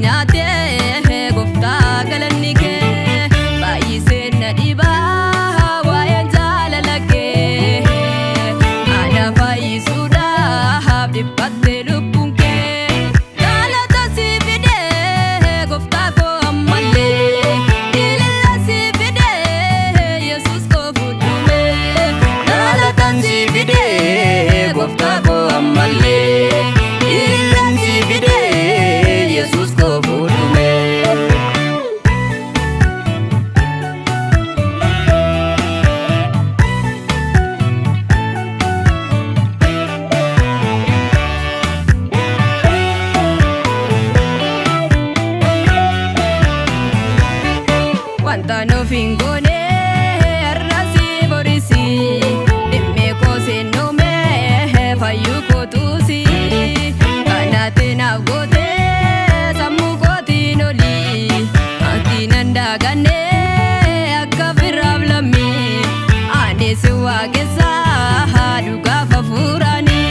nyaate gooftaa galanni kee baay'isee na dhiba waa'een jaalala kee ana fayyisuudhaaf dhiphattee lubbuun kee galata si fidee gooftaa koo ammallee ililla si fidee Yesuus koo fuudhumee galatan si fidee gooftaa koo ammallee ililla si fidee Yesuus koo fuudhumee. Wanta nuuf hin goone har'asi borisi dhimmee koo seenuumee fayyuu kootuusi kanaatti naaf goote sammuu kootiin oli ati nan daaganne akka firaaf lammii ani si waaqessa dhugaaf hafuuraani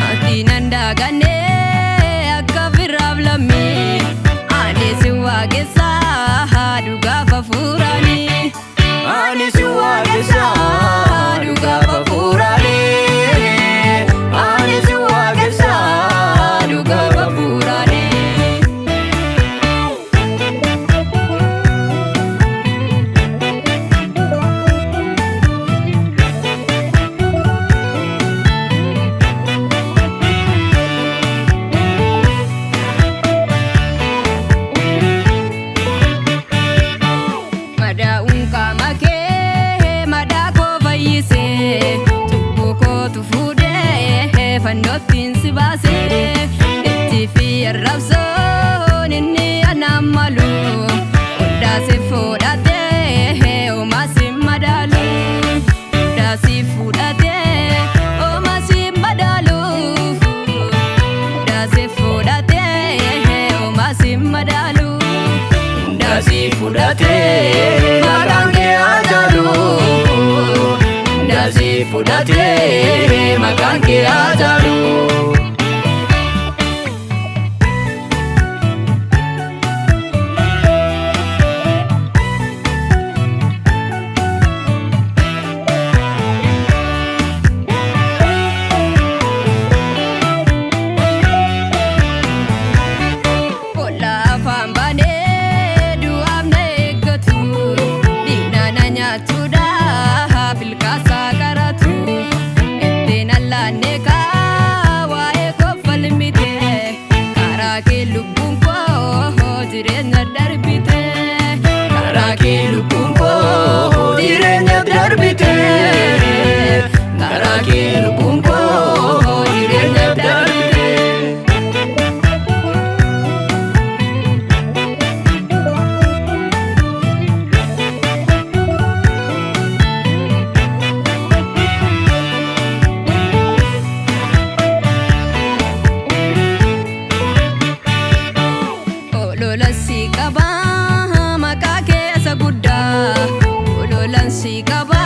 ati nan daaganne akka firaaf lammii ani si waaqessa dhugaaf hafuuraani ani si waaqessa dhugaaf hafuuraani ani si waaqessa dhugaaf hafuuraani. Madaa'uun qaama kee madaa koo fayyisee cubbuu kootu fuudhee fannootiin si baasee itti fi arrabsoon inni anaan malu hundaa si fudhatee homaa si madaalu hundaa si fudhatee homaa si madaalu hundaa si fudhatee homaa si madaalu. Ndasi fudhate maqaan kee ajaalu Ndasi fudhate maqaan kee ajaalu. Kola afaan baanee nyaatuudhaaf ilkaasaa qaratu ittiin allaanee waa'ee koo falmite karaa kee lubbuun koo jireenya darbite karaa kee lubbuun koo jireenya darbite karaa kee lubbuun koo jireenya darbite. Ololan si qaba maqaa keessa guddaa ololan si qaba